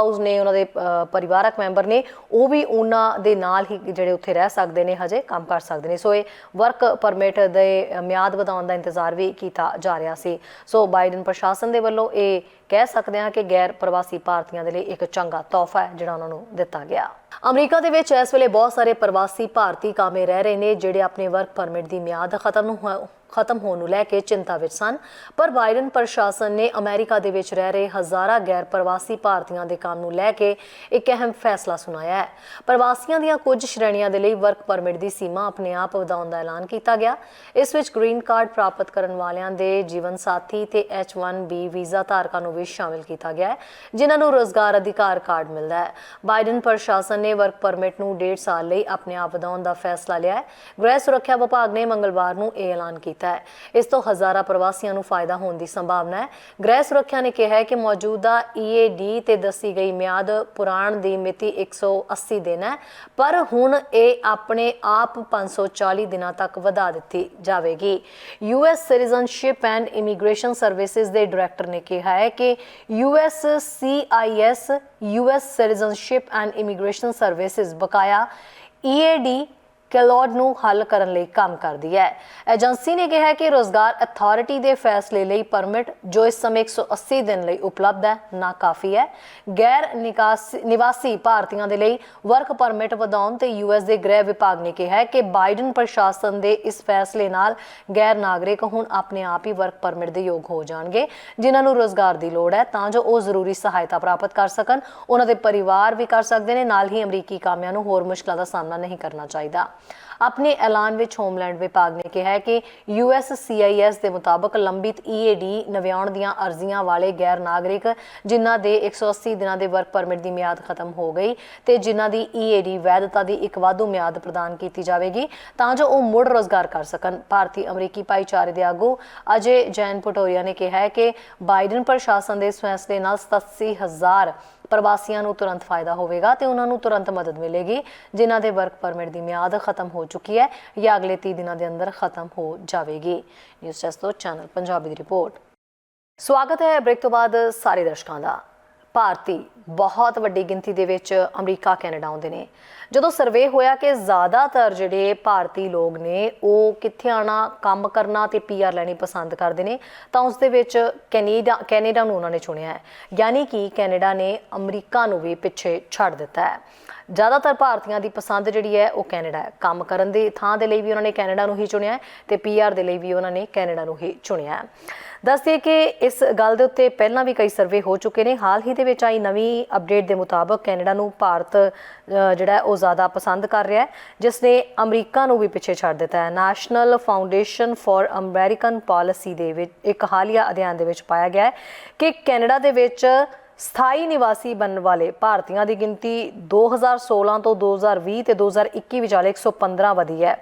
ਨੇ, ਉਹਨਾਂ ਦੇ ਪਰਿਵਾਰਕ ਮੈਂਬਰ ਨੇ, ਉਹ ਵੀ ਉਹਨਾਂ ਦੇ ਨਾਲ ਹੀ ਜਿਹੜੇ ਉੱਥੇ ਰਹਿ ਸਕਦੇ ਨੇ, ਹਜੇ ਕੰਮ ਕਰ ਸਕਦੇ ਨੇ। ਸੋ ਇਹ ਵਰਕ ਪਰਮਿਟ ਦੇ ਮਿਆਦ ਵਧਾਉਣ ਦਾ ਇੰਤਜ਼ਾਰ ਵੀ ਕੀਤਾ ਜਾ ਰਿਹਾ ਸੀ। ਸੋ ਬਾਈਡਨ ਪ੍ਰਸ਼ਾਸਨ ਦੇ ਵੱਲੋਂ ਇਹ ਕਹਿ ਸਕਦੇ ਹਾਂ ਕਿ ਗੈਰ ਪ੍ਰਵਾਸੀ ਭਾਰਤੀਆਂ ਦੇ ਲਈ ਇੱਕ ਚੰਗਾ ਤੋਹਫਾ ਹੈ ਜਿਹੜਾ ਉਹਨਾਂ ਨੂੰ ਦਿੱਤਾ ਗਿਆ। ਅਮਰੀਕਾ ਦੇ ਵਿੱਚ ਇਸ ਵੇਲੇ ਬਹੁਤ ਸਾਰੇ ਪ੍ਰਵਾਸੀ ਭਾਰਤੀ ਕਾਮੇ ਰਹਿ ਰਹੇ ਨੇ ਜਿਹੜੇ ਆਪਣੇ ਵਰਕ ਪਰਮਿਟ ਦੀ ਮਿਆਦ ਖਤਮ ਹੋਣ ਨੂੰ ਲੈ ਕੇ ਚਿੰਤਾ ਵਿੱਚ ਸਨ, ਪਰ ਬਾਈਡਨ ਪ੍ਰਸ਼ਾਸਨ ਨੇ ਅਮਰੀਕਾ ਦੇ ਵਿੱਚ ਰਹਿ ਰਹੇ ਹਜ਼ਾਰਾਂ ਗੈਰ ਪ੍ਰਵਾਸੀ ਭਾਰਤੀਆਂ ਦੇ ਕੰਮ ਨੂੰ ਲੈ ਕੇ ਇੱਕ ਅਹਿਮ ਫੈਸਲਾ ਸੁਣਾਇਆ ਹੈ। ਪ੍ਰਵਾਸੀਆਂ ਦੀਆਂ ਕੁਝ ਸ਼੍ਰੇਣੀਆਂ ਦੇ ਲਈ ਵਰਕ ਪਰਮਿਟ ਦੀ ਸੀਮਾ ਆਪਣੇ ਆਪ ਵਧਾਉਣ ਦਾ ਐਲਾਨ ਕੀਤਾ ਗਿਆ। ਇਸ ਵਿੱਚ ਗ੍ਰੀਨ ਕਾਰਡ ਪ੍ਰਾਪਤ ਕਰਨ ਵਾਲਿਆਂ ਦੇ ਜੀਵਨ ਸਾਥੀ ਤੇ H1B ਵੀਜ਼ਾ ਧਾਰਕਾਂ ਨੂੰ ਵੀ ਸ਼ਾਮਿਲ ਕੀਤਾ ਗਿਆ ਹੈ, ਜਿਨ੍ਹਾਂ ਨੂੰ ਰੋਜ਼ਗਾਰ ਅਧਿਕਾਰ ਕਾਰਡ ਮਿਲਦਾ ਹੈ। ਬਾਈਡਨ ਪ੍ਰਸ਼ਾਸਨ ਨੇ ਵਰਕ ਪਰਮਿਟ ਨੂੰ 1.5 ਸਾਲ ਲਈ ਆਪਣੇ ਆਪ ਵਧਾਉਣ ਦਾ ਫੈਸਲਾ ਲਿਆ ਹੈ। ਗ੍ਰਹਿ ਸੁਰੱਖਿਆ ਵਿਭਾਗ ਨੇ ਮੰਗਲਵਾਰ ਨੂੰ ਇਹ ਐਲਾਨ ਕੀਤਾ ਹੈ। ਇਸ ਤੋਂ ਹਜ਼ਾਰਾਂ ਪ੍ਰਵਾਸੀਆਂ ਨੂੰ ਫਾਇਦਾ ਹੋਣ ਦੀ ਸੰਭਾਵਨਾ ਹੈ। ਗ੍ਰਹਿ ਸੁਰੱਖਿਆ ਨੇ ਕਿਹਾ ਹੈ ਕਿ ਮੌਜੂਦਾ EAD ਤੇ ਦੱਸੀ ਗਈ ਮਿਆਦ ਪੁਰਾਣ ਦੀ ਮਿਤੀ 180 ਦਿਨ ਹੈ, ਪਰ ਹੁਣ ਇਹ ਆਪਣੇ ਆਪ 540 ਦਿਨਾਂ ਤੱਕ ਵਧਾ ਦਿੱਤੀ ਜਾਵੇਗੀ। US citizenship and immigration services ਦੇ ਡਾਇਰੈਕਟਰ ਨੇ ਕਿਹਾ ਹੈ ਕਿ USCIS US citizenship and immigration services ਬਕਾਇਆ EAD ਕੈਲੋਡ ਨੂੰ ਹੱਲ ਕਰਨ ਲਈ ਕੰਮ ਕਰਦੀ ਹੈ। ਏਜੰਸੀ ਨੇ ਕਿਹਾ ਕਿ ਰੋਜ਼ਗਾਰ ਅਥਾਰਟੀ ਦੇ ਫੈਸਲੇ ਲਈ ਪਰਮਿਟ ਜੋ ਇਸ ਸਮੇਂ 180 ਦਿਨ ਲਈ ਉਪਲਬਧ ਹੈ ਨਾ ਕਾਫੀ ਹੈ। ਗੈਰ ਨਿਵਾਸੀ ਭਾਰਤੀਆਂ ਦੇ ਲਈ ਵਰਕ ਪਰਮਿਟ ਵਧਾਉਣ ਤੇ US ਦੇ ਗ੍ਰਹਿ ਵਿਭਾਗ ਨੇ ਕਿਹਾ ਕਿ ਬਾਈਡਨ ਪ੍ਰਸ਼ਾਸਨ ਦੇ ਇਸ ਫੈਸਲੇ ਨਾਲ ਗੈਰ ਨਾਗਰਿਕ ਹੁਣ ਆਪਣੇ ਆਪ ਹੀ ਵਰਕ ਪਰਮਿਟ ਦੇ ਯੋਗ ਹੋ ਜਾਣਗੇ, ਜਿਨ੍ਹਾਂ ਨੂੰ ਰੋਜ਼ਗਾਰ ਦੀ ਲੋੜ ਹੈ ਤਾਂ ਜੋ ਉਹ ਜ਼ਰੂਰੀ ਸਹਾਇਤਾ ਪ੍ਰਾਪਤ ਕਰ ਸਕਣ, ਉਹਨਾਂ ਦੇ ਪਰਿਵਾਰ ਵੀ ਕਰ ਸਕਦੇ ਨੇ। ਨਾਲ ਹੀ ਅਮਰੀਕੀ ਕਾਮਿਆਂ ਨੂੰ ਹੋਰ ਮੁਸ਼ਕਲਾਂ ਦਾ ਸਾਹਮਣਾ ਨਹੀਂ ਕਰਨਾ ਚਾਹੀਦਾ। ਆਪਣੇ ਐਲਾਨ ਵਿੱਚ ਹੋਮਲੈਂਡ ਵਿਭਾਗ ਨੇ ਕਿਹਾ ਹੈ ਕਿ USCIS ਦੇ ਮੁਤਾਬਕ ਲੰਬਿਤ EAD ਨਵਿਆਉਣ ਦੀਆਂ ਅਰਜ਼ੀਆਂ ਵਾਲੇ ਗੈਰ ਨਾਗਰਿਕ ਜਿਨ੍ਹਾਂ ਦੇ 180 ਦਿਨਾਂ ਦੇ ਵਰਕ ਪਰਮਿਟ ਦੀ ਮਿਆਦ ਖਤਮ ਹੋ ਗਈ ਤੇ ਜਿਨ੍ਹਾਂ ਦੀ EAD ਵੈਧਤਾ ਦੀ ਇੱਕ ਵਾਧੂ ਮਿਆਦ ਪ੍ਰਦਾਨ ਕੀਤੀ ਜਾਵੇਗੀ ਤਾਂ ਜੋ ਉਹ ਮੁੜ ਰੋਜ਼ਗਾਰ ਕਰ ਸਕਣ। ਭਾਰਤੀ ਅਮਰੀਕੀ ਭਾਈਚਾਰੇ ਦੇ ਆਗੂ ਅਜੇ ਜੈਨ ਪਟੋਰੀਆ ਨੇ ਕਿਹਾ ਹੈ ਕਿ ਬਾਈਡਨ ਪ੍ਰਸ਼ਾਸਨ ਦੇ ਇਸ ਫੈਸਲੇ ਨਾਲ 87,000 ਪ੍ਰਵਾਸੀਆਂ ਨੂੰ ਤੁਰੰਤ ਫਾਇਦਾ ਹੋਵੇਗਾ ਤੇ ਉਹਨਾਂ ਨੂੰ ਤੁਰੰਤ ਮਦਦ ਮਿਲੇਗੀ ਜਿਨ੍ਹਾਂ ਦੇ ਵਰਕ ਪਰਮਿਟ ਦੀ ਮਿਆਦ ਖਤਮ ਹੋ ਚੁੱਕੀ ਹੈ ਜਾਂ ਅਗਲੇ 30 ਦਿਨਾਂ ਦੇ ਅੰਦਰ ਖਤਮ ਹੋ ਜਾਵੇਗੀ। ਨਿਊਜ਼ ਡੈਸਕ ਤੋਂ ਚੈਨਲ ਪੰਜਾਬੀ ਦੀ ਰਿਪੋਰਟ। ਸਵਾਗਤ ਹੈ ਬ੍ਰੇਕ ਤੋਂ ਬਾਅਦ ਸਾਰੇ ਦਰਸ਼ਕਾਂ ਦਾ। ਭਾਰਤੀ ਬਹੁਤ ਵੱਡੀ ਗਿਣਤੀ ਦੇ ਵਿੱਚ ਅਮਰੀਕਾ ਕੈਨੇਡਾ ਆਉਂਦੇ ਨੇ। ਜਦੋਂ ਸਰਵੇ ਹੋਇਆ ਕਿ ਜ਼ਿਆਦਾਤਰ ਜਿਹੜੇ ਭਾਰਤੀ ਲੋਕ ਨੇ ਉਹ ਕਿੱਥੇ ਆਉਣਾ, ਕੰਮ ਕਰਨਾ ਤੇ PR ਲੈਣੀ ਪਸੰਦ ਕਰਦੇ ਨੇ, ਤਾਂ ਉਸ ਦੇ ਵਿੱਚ ਕੈਨੇਡਾ ਨੂੰ ਉਹਨਾਂ ਨੇ ਚੁਣਿਆ ਹੈ। ਯਾਨੀ ਕਿ ਕੈਨੇਡਾ ਨੇ ਅਮਰੀਕਾ ਨੂੰ ਵੀ ਪਿੱਛੇ ਛੱਡ ਦਿੱਤਾ ਹੈ। ਜ਼ਿਆਦਾਤਰ ਭਾਰਤੀਆਂ ਦੀ ਪਸੰਦ ਜਿਹੜੀ ਹੈ ਉਹ ਕੈਨੇਡਾ ਹੈ। ਕੰਮ ਕਰਨ ਦੀ ਥਾਂ ਦੇ ਲਈ ਵੀ ਉਹਨਾਂ ਨੇ ਕੈਨੇਡਾ ਨੂੰ ਹੀ ਚੁਣਿਆ ਹੈ ਤੇ PR ਦੇ ਲਈ ਵੀ ਉਹਨਾਂ ਨੇ ਕੈਨੇਡਾ ਨੂੰ ਹੀ ਚੁਣਿਆ ਹੈ। ਦੱਸਦੇ ਕਿ ਇਸ ਗੱਲ ਦੇ ਉੱਤੇ ਪਹਿਲਾਂ ਵੀ ਕਈ ਸਰਵੇ ਹੋ ਚੁੱਕੇ ਨੇ। ਹਾਲ ਹੀ ਦੇ ਵਿੱਚ ਆਈ ਨਵੀਂ ਅਪਡੇਟ ਦੇ ਮੁਤਾਬਕ ਕੈਨੇਡਾ ਨੂੰ ਭਾਰਤ ਜਿਹੜਾ ਉਹ ਜ਼ਿਆਦਾ ਪਸੰਦ ਕਰ ਰਿਹਾ ਹੈ, ਜਿਸ ਨੇ ਅਮਰੀਕਾ ਨੂੰ ਵੀ ਪਿੱਛੇ ਛੱਡ ਦਿੱਤਾ ਹੈ। National foundation for American policy ਦੇ ਵਿੱਚ ਇੱਕ ਹਾਲੀਆ ਅਧਿਐਨ ਦੇ ਵਿੱਚ ਪਾਇਆ ਗਿਆ ਹੈ ਕਿ ਕੈਨੇਡਾ ਦੇ ਵਿੱਚ ਸਥਾਈ ਨਿਵਾਸੀ ਬਣਨ ਵਾਲੇ ਭਾਰਤੀਆਂ ਦੀ ਗਿਣਤੀ 2016 ਤੋਂ 2020 ਤੇ 2021 ਵਿਚਾਲੇ 115 ਵਧੀ ਹੈ।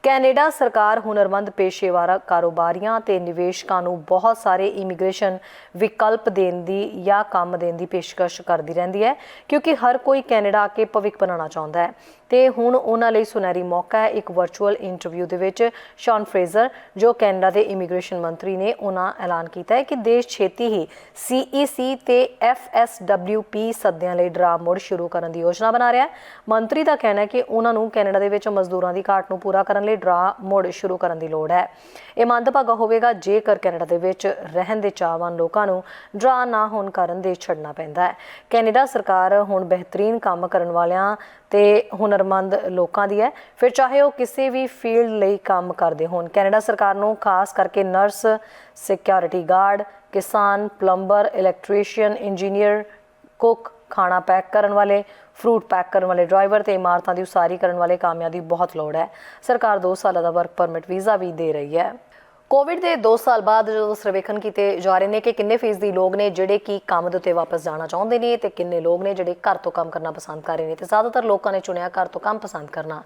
ਕੈਨੇਡਾ ਸਰਕਾਰ ਹੁਨਰਮੰਦ ਪੇਸ਼ੇਵਰ ਕਾਰੋਬਾਰੀਆਂ ਤੇ ਨਿਵੇਸ਼ਕਾਂ ਨੂੰ ਬਹੁਤ ਸਾਰੇ ਇਮੀਗ੍ਰੇਸ਼ਨ ਵਿਕਲਪ ਦੇਣ ਦੀ ਜਾਂ ਕੰਮ ਦੇਣ ਦੀ ਪੇਸ਼ਕਸ਼ ਕਰਦੀ ਰਹਿੰਦੀ ਹੈ, ਕਿਉਂਕਿ ਹਰ ਕੋਈ ਕੈਨੇਡਾ ਆ ਕੇ ਭਵਿੱਖ ਬਣਾਉਣਾ ਚਾਹੁੰਦਾ ਹੈ ਤੇ ਹੁਣ ਉਹਨਾਂ ਲਈ ਸੁਨਹਿਰੀ ਮੌਕਾ ਹੈ। ਇੱਕ ਵਰਚੁਅਲ ਇੰਟਰਵਿਊ ਦੇ ਵਿੱਚ ਸ਼ੌਨ ਫਰੇਜ਼ਰ ਜੋ ਕੈਨੇਡਾ ਦੇ ਇਮੀਗ੍ਰੇਸ਼ਨ ਮੰਤਰੀ ਨੇ, ਉਹਨਾਂ ਐਲਾਨ ਕੀਤਾ ਹੈ ਕਿ ਦੇਸ਼ ਛੇਤੀ ਹੀ CEC ਤੇ FSWP ਸੱਦਿਆਂ ਲਈ ਡਰਾ ਮੋੜ ਸ਼ੁਰੂ ਕਰਨ ਦੀ ਯੋਜਨਾ ਬਣਾ ਰਿਹਾ ਹੈ। ਮੰਤਰੀ ਦਾ ਕਹਿਣਾ ਹੈ ਕਿ ਉਹਨਾਂ ਨੂੰ ਕੈਨੇਡਾ ਦੇ ਵਿੱਚ ਮਜ਼ਦੂਰਾਂ ਦੀ ਘਾਟ ਨੂੰ ਪੂਰਾ ਕਰਨ ਲਈ ਡਰਾ ਮੋੜ ਸ਼ੁਰੂ ਕਰਨ ਦੀ ਲੋੜ ਹੈ। ਇਹ ਮੰਦਭਾਗਾ ਹੋਵੇਗਾ ਜੇਕਰ ਕੈਨੇਡਾ ਦੇ ਵਿੱਚ ਰਹਿਣ ਦੇ ਚਾਹਵਾਨ ਲੋਕਾਂ ਨੂੰ ਡਰਾ ਨਾ ਹੋਣ ਕਾਰਨ ਦੇਸ਼ ਛੱਡਣਾ ਪੈਂਦਾ ਹੈ। ਕੈਨੇਡਾ ਸਰਕਾਰ ਹੁਣ ਬਿਹਤਰੀਨ ਕੰਮ ਕਰਨ ਵਾਲਿਆਂ ਤੇ ਹੁਨਰਮੰਦ ਲੋਕਾਂ ਦੀ ਹੈ, ਫਿਰ ਚਾਹੇ ਉਹ ਕਿਸੇ ਵੀ ਫੀਲਡ ਲਈ ਕੰਮ ਕਰਦੇ ਹੋਣ। ਕੈਨੇਡਾ ਸਰਕਾਰ ਨੂੰ ਖਾਸ ਕਰਕੇ ਨਰਸ, ਸਿਕਿਉਰਿਟੀ ਗਾਰਡ, ਕਿਸਾਨ, ਪਲੰਬਰ, ਇਲੈਕਟ੍ਰੀਸ਼ੀਅਨ, ਇੰਜੀਨੀਅਰ, ਕੁੱਕ, ਖਾਣਾ ਪੈਕ ਕਰਨ ਵਾਲੇ, ਫਰੂਟ ਪੈਕ ਕਰਨ ਵਾਲੇ ਡਰਾਈਵਰ ਤੇ ਇਮਾਰਤਾਂ ਦੀ ਉਸਾਰੀ ਕਰਨ ਵਾਲੇ ਕਾਮਿਆਂ ਦੀ ਬਹੁਤ ਲੋੜ ਹੈ। ਸਰਕਾਰ 2 ਸਾਲਾਂ ਦਾ ਵਰਕ ਪਰਮਿਟ ਵੀਜ਼ਾ ਵੀ ਦੇ ਰਹੀ ਹੈ। ਕੋਵਿਡ ਦੇ 2 ਸਾਲ ਬਾਅਦ ਜਦੋਂ ਸਰਵੇਖਣ ਕੀਤੇ ਜਾ ਰਹੇ ਨੇ ਕਿ ਕਿੰਨੇ ਫੀਸਦੀ ਲੋਕ ਨੇ ਜਿਹੜੇ ਕਿ ਕੰਮ ਦੇ ਉੱਤੇ ਵਾਪਸ ਜਾਣਾ ਚਾਹੁੰਦੇ ਨੇ ਤੇ ਕਿੰਨੇ ਲੋਕ ਨੇ ਜਿਹੜੇ ਘਰ ਤੋਂ ਕੰਮ ਕਰਨਾ ਪਸੰਦ ਕਰ ਰਹੇ ਨੇ, ਤੇ ਜ਼ਿਆਦਾਤਰ ਲੋਕਾਂ ਨੇ ਚੁਣਿਆ ਘਰ ਤੋਂ ਕੰਮ ਪਸੰਦ ਕਰਨਾ।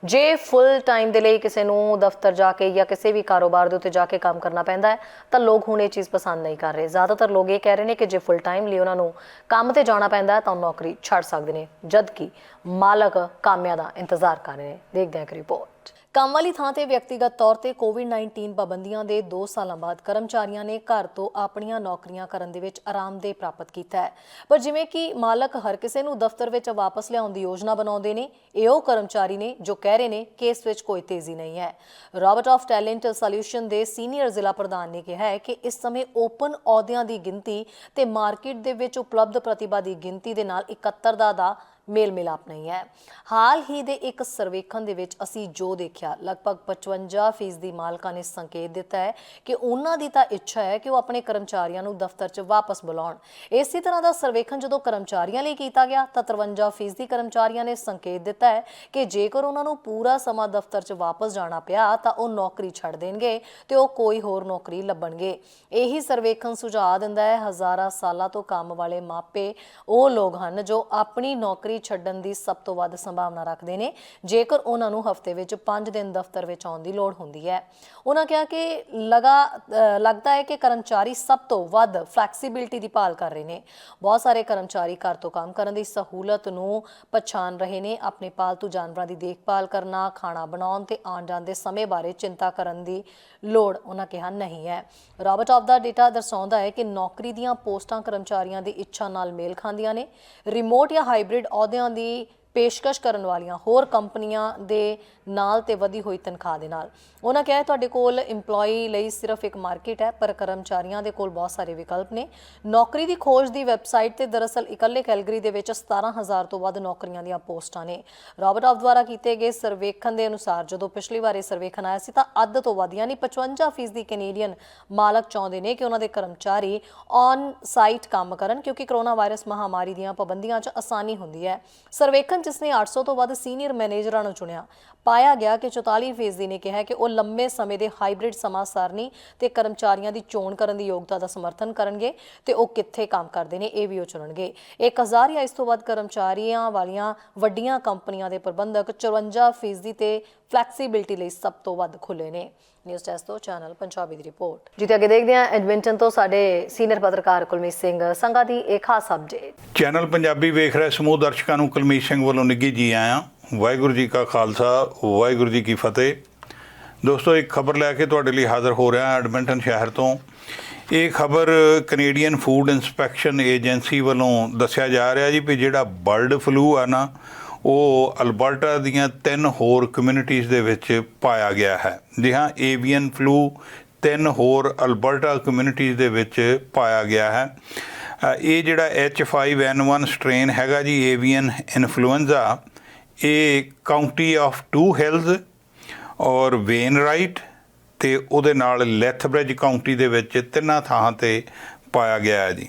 ਜੇ ਫੁੱਲ ਟਾਈਮ ਦੇ ਲਈ ਕਿਸੇ ਨੂੰ ਦਫ਼ਤਰ ਜਾ ਕੇ ਜਾਂ ਕਿਸੇ ਵੀ ਕਾਰੋਬਾਰ ਦੇ ਉੱਤੇ ਜਾ ਕੇ ਕੰਮ ਕਰਨਾ ਪੈਂਦਾ ਹੈ ਤਾਂ ਲੋਕ ਹੁਣ ਇਹ ਚੀਜ਼ ਪਸੰਦ ਨਹੀਂ ਕਰ ਰਹੇ। ਜ਼ਿਆਦਾਤਰ ਲੋਕ ਇਹ ਕਹਿ ਰਹੇ ਨੇ ਕਿ ਜੇ ਫੁੱਲ ਟਾਈਮ ਲਈ ਉਹਨਾਂ ਨੂੰ ਕੰਮ ਤੇ ਜਾਣਾ ਪੈਂਦਾ ਹੈ ਤਾਂ ਨੌਕਰੀ ਛੱਡ ਸਕਦੇ ਨੇ, ਜਦ ਕਿ ਮਾਲਕ ਕਾਮਿਆਂ ਦਾ ਇੰਤਜ਼ਾਰ ਕਰ ਰਹੇ ਨੇ। ਦੇਖਦੇ ਹਾਂ ਇੱਕ ਰਿਪੋਰਟ। ਕੰਮ ਵਾਲੀ ਥਾਂ ਤੇ ਵਿਅਕਤੀਗਤ ਤੌਰ ਤੇ COVID-19 ਪਾਬੰਦੀਆਂ ਦੇ 2 ਸਾਲਾਂ ਬਾਅਦ ਕਰਮਚਾਰੀਆਂ ਨੇ ਘਰ ਤੋਂ ਆਪਣੀਆਂ ਨੌਕਰੀਆਂ ਕਰਨ ਦੇ ਵਿੱਚ ਆਰਾਮਦੇਹ ਪ੍ਰਾਪਤ ਕੀਤਾ ਹੈ। ਪਰ ਜਿਵੇਂ ਕਿ ਮਾਲਕ ਹਰ ਕਿਸੇ ਨੂੰ ਦਫ਼ਤਰ ਵਿੱਚ ਵਾਪਸ ਲਿਆਉਣ ਦੀ ਯੋਜਨਾ ਬਣਾਉਂਦੇ ਨੇ, ਇਹ ਉਹ ਕਰਮਚਾਰੀ ਨੇ ਜੋ ਕਹਿ ਰਹੇ ਨੇ ਕਿ ਇਸ ਵਿੱਚ ਕੋਈ ਤੇਜ਼ੀ ਨਹੀਂ ਹੈ। ਰਾਬਰਟ ਆਫ ਟੈਲੈਂਟ ਸੋਲਿਊਸ਼ਨ ਦੇ ਸੀਨੀਅਰ ਜ਼ਿਲ੍ਹਾ ਪ੍ਰਧਾਨ ਨੇ ਕਿਹਾ ਹੈ ਕਿ ਇਸ ਸਮੇਂ ਓਪਨ ਅਹੁਦਿਆਂ ਦੀ ਗਿਣਤੀ ਤੇ ਮਾਰਕੀਟ ਦੇ ਵਿੱਚ ਉਪਲਬਧ ਪ੍ਰਤਿਭਾ ਦੀ ਗਿਣਤੀ ਦੇ ਨਾਲ 71 ਦਾ ਮੇਲ ਮਿਲਾਪ ਨਹੀਂ ਹੈ। ਹਾਲ ਹੀ ਦੇ ਇੱਕ ਸਰਵੇਖਣ ਦੇ ਵਿੱਚ ਅਸੀਂ ਜੋ ਦੇਖਿਆ, ਲਗਭਗ 55% ਮਾਲਕਾਂ ਨੇ ਸੰਕੇਤ ਦਿੱਤਾ ਹੈ ਕਿ ਉਹਨਾਂ ਦੀ ਤਾਂ ਇੱਛਾ ਹੈ ਕਿ ਉਹ ਆਪਣੇ ਕਰਮਚਾਰੀਆਂ ਨੂੰ ਦਫ਼ਤਰ 'ਚ ਵਾਪਸ ਬੁਲਾਉਣ। ਇਸੇ ਤਰ੍ਹਾਂ ਦਾ ਸਰਵੇਖਣ ਜਦੋਂ ਕਰਮਚਾਰੀਆਂ ਲਈ ਕੀਤਾ ਗਿਆ ਤਾਂ 53% ਕਰਮਚਾਰੀਆਂ ਨੇ ਸੰਕੇਤ ਦਿੱਤਾ ਹੈ ਕਿ ਜੇਕਰ ਉਹਨਾਂ ਨੂੰ ਪੂਰਾ ਸਮਾਂ ਦਫ਼ਤਰ 'ਚ ਵਾਪਸ ਜਾਣਾ ਪਿਆ ਤਾਂ ਉਹ ਨੌਕਰੀ ਛੱਡ ਦੇਣਗੇ ਤੇ ਉਹ ਕੋਈ ਹੋਰ ਨੌਕਰੀ ਲੱਭਣਗੇ। ਇਹੀ ਸਰਵੇਖਣ ਸੁਝਾਅ ਦਿੰਦਾ ਹੈ ਹਜ਼ਾਰਾਂ ਸਾਲਾਂ ਤੋਂ ਕੰਮ ਵਾਲੇ ਮਾਪੇ ਉਹ ਲੋਕ ਹਨ ਜੋ ਆਪਣੀ ਨੌਕਰੀ ਛੱਡਣ ਦੀ ਸਭ ਤੋਂ ਵੱਧ ਸੰਭਾਵਨਾ ਰੱਖਦੇ ਨੇ ਜੇਕਰ ਉਹਨਾਂ ਨੂੰ ਹਫ਼ਤੇ ਵਿੱਚ 5 ਦਿਨ ਦਫ਼ਤਰ ਵਿੱਚ ਆਉਣ ਦੀ ਲੋੜ ਹੁੰਦੀ ਹੈ। ਉਹਨਾਂ ਕਿਹਾ ਕਿ ਲੱਗਦਾ ਹੈ ਕਿ ਕਰਮਚਾਰੀ ਸਭ ਤੋਂ ਵੱਧ ਫਲੈਕਸੀਬਿਲਿਟੀ ਦੀ ਭਾਲ ਕਰ ਰਹੇ ਨੇ। ਬਹੁਤ ਸਾਰੇ ਕਰਮਚਾਰੀ ਘਰ ਤੋਂ ਕੰਮ ਕਰਨ ਦੀ ਸਹੂਲਤ ਨੂੰ ਪਛਾਣ ਰਹੇ ਨੇ। ਆਪਣੇ ਪਾਲਤੂ ਜਾਨਵਰਾਂ ਦੀ ਦੇਖਭਾਲ ਕਰਨਾ, ਖਾਣਾ ਬਣਾਉਣ ਤੇ ਆਉਣ ਜਾਣ ਦੇ ਸਮੇਂ ਬਾਰੇ ਚਿੰਤਾ ਕਰਨ ਦੀ ਲੋੜ ਉਹਨਾਂ ਕਿਹਾ ਨਹੀਂ ਹੈ। ਰਾਬਰਟ ਆਫ ਦਾ ਡੇਟਾ ਦਰਸਾਉਂਦਾ ਹੈ ਕਿ ਨੌਕਰੀ ਦੀਆਂ ਪੋਸਟਾਂ ਕਰਮਚਾਰੀਆਂ ਦੀ ਇੱਛਾ ਨਾਲ ਮੇਲ ਖਾਂਦੀਆਂ ਨੇ। ਰਿਮੋਟ ਜਾਂ ਹਾਈਬ੍ਰਿਡ ਅਹੁਦਿਆਂ ਦੀ ਪੇਸ਼ਕਸ਼ ਕਰਨ ਵਾਲੀਆਂ ਹੋਰ ਕੰਪਨੀਆਂ ਦੇ ਨਾਲ ਤੇ ਵਧੀ ਹੋਈ ਤਨਖਾਹ ਦੇ ਨਾਲ। ਉਹਨਾਂ ਕਿਹਾ ਤੁਹਾਡੇ ਕੋਲ EMPLOYEE ਲਈ ਸਿਰਫ ਇੱਕ ਮਾਰਕੀਟ ਹੈ ਪਰ ਕਰਮਚਾਰੀਆਂ ਦੇ ਕੋਲ ਬਹੁਤ ਸਾਰੇ ਵਿਕਲਪ ਨੇ। ਨੌਕਰੀ ਦੀ ਖੋਜ ਦੀ ਵੈਬਸਾਈਟ ਤੇ ਦਰਅਸਲ ਇਕੱਲੇ ਕੈਲਗਰੀ ਦੇ ਵਿੱਚ 17,000 ਤੋਂ ਵੱਧ ਨੌਕਰੀਆਂ ਦੀਆਂ ਪੋਸਟਾਂ ਨੇ। ਰਾਬਰਟ ਆਫ ਦੁਆਰਾ ਕੀਤੇ ਗਏ ਸਰਵੇਖਣ ਦੇ ਅਨੁਸਾਰ ਜਦੋਂ ਪਿਛਲੀ ਵਾਰ ਇਹ ਸਰਵੇਖਣ ਆਇਆ ਸੀ ਤਾਂ ਅੱਧ ਤੋਂ ਵੱਧ ਯਾਨੀ 55% ਕੈਨੇਡੀਅਨ ਮਾਲਕ ਚਾਹੁੰਦੇ ਨੇ ਕਿ ਉਹਨਾਂ ਦੇ ਕਰਮਚਾਰੀ ਔਨ ਸਾਈਟ ਕੰਮ ਕਰਨ ਕਿਉਂਕਿ ਕਰੋਨਾ ਵਾਇਰਸ ਮਹਾਮਾਰੀ ਦੀਆਂ ਪਾਬੰਦੀਆਂ 'ਚ ਆਸਾਨੀ ਹੁੰਦੀ ਹੈ। ਸਰਵੇਖਣ ਜਿਸਨੇ 800 ਤੋਂ ਵੱਧ ਸੀਨੀਅਰ ਮੈਨੇਜਰਾਂ ਨੂੰ ਚੁਣਿਆ, ਪਾਇਆ ਗਿਆ ਕਿ 44% ਨੇ ਕਿਹਾ ਕਿ ਉਹ ਲੰਮੇ ਸਮੇਂ ਦੇ ਹਾਈਬ੍ਰਿਡ ਸਮਾਂ ਸਾਰਣੀ ਤੇ ਕਰਮਚਾਰੀਆਂ ਦੀ ਚੋਣ ਕਰਨ ਦੀ ਯੋਗਤਾ ਦਾ ਸਮਰਥਨ ਕਰਨਗੇ ਤੇ ਉਹ ਕਿੱਥੇ ਕੰਮ ਕਰਦੇ ਨੇ ਇਹ ਵੀ ਉਹ ਚੁਣਨਗੇ। 1000 ਜਾਂ ਇਸ ਤੋਂ ਵੱਧ ਕਰਮਚਾਰੀਆਂ ਵਾਲੀਆਂ ਵੱਡੀਆਂ ਕੰਪਨੀਆਂ ਦੇ ਪ੍ਰਬੰਧਕ 54% ਤੇ ਫਲੈਕਸੀਬਿਲਿਟੀ ਲਈ ਸਭ ਤੋਂ ਵੱਧ ਖੁੱਲੇ ਨੇ। ਨਿਊਜ਼ ਡੈਸਕ ਤੋਂ ਚੈਨਲ ਪੰਜਾਬੀ ਦੀ ਰਿਪੋਰਟ। ਜਿੱਤੇ ਅੱਗੇ ਦੇਖਦੇ ਹਾਂ ਐਡਮਿੰਟਨ ਤੋਂ ਸਾਡੇ ਸੀਨੀਅਰ ਪੱਤਰਕਾਰ ਕੁਲਮੀਤ ਸਿੰਘ ਸੰਘਾ ਦੀ ਇੱਕ ਖਾਸ ਅਪਡੇਟ। ਚੈਨਲ ਪੰਜਾਬੀ ਵੇਖ ਰਹੇ ਸਮੂਹ ਦਰਸ਼ਕਾਂ ਨੂੰ ਕੁਲਮੀਤ ਸਿੰਘ ਵੱਲੋਂ ਨਿੱਘੀ ਜੀ ਆਇਆਂ। ਵਾਹਿਗੁਰੂ ਜੀ ਕਾ ਖਾਲਸਾ, ਵਾਹਿਗੁਰੂ ਜੀ ਕੀ ਫਤਿਹ। ਦੋਸਤੋ, ਇੱਕ ਖਬਰ ਲੈ ਕੇ ਤੁਹਾਡੇ ਲਈ ਹਾਜ਼ਰ ਹੋ ਰਿਹਾ ਐਡਮਿੰਟਨ ਸ਼ਹਿਰ ਤੋਂ। ਇਹ ਖਬਰ ਕੈਨੇਡੀਅਨ ਫੂਡ ਇੰਸਪੈਕਸ਼ਨ ਏਜੰਸੀ ਵੱਲੋਂ ਦੱਸਿਆ ਜਾ ਰਿਹਾ ਜੀ ਵੀ ਜਿਹੜਾ ਬਰਡ ਫਲੂ ਆ ਨਾ ਉਹ ਅਲਬਰਟਾ ਦੀਆਂ 3 ਹੋਰ ਕਮਿਊਨਿਟੀਜ਼ ਦੇ ਵਿੱਚ ਪਾਇਆ ਗਿਆ ਹੈ। ਜੀ ਹਾਂ, ਏਵੀਅਨ ਫਲੂ 3 ਹੋਰ ਅਲਬਰਟਾ ਕਮਿਊਨਿਟੀਜ਼ ਦੇ ਵਿੱਚ ਪਾਇਆ ਗਿਆ ਹੈ। ਇਹ ਜਿਹੜਾ H5N1 ਸਟ੍ਰੇਨ ਹੈਗਾ ਜੀ, ਏਵੀਅਨ ਇਨਫਲੂਐਂਜ਼ਾ, ਇਹ ਕਾਊਂਟੀ ਆਫ 2 ਹਿਲਸ ਔਰ ਵੇਨਰਾਈਟ ਤੇ ਉਹਦੇ ਨਾਲ ਲੈਥਬ੍ਰਿਜ ਕਾਊਂਟੀ ਦੇ ਵਿੱਚ 3 ਥਾਵਾਂ ਤੇ ਪਾਇਆ ਗਿਆ ਹੈ ਜੀ।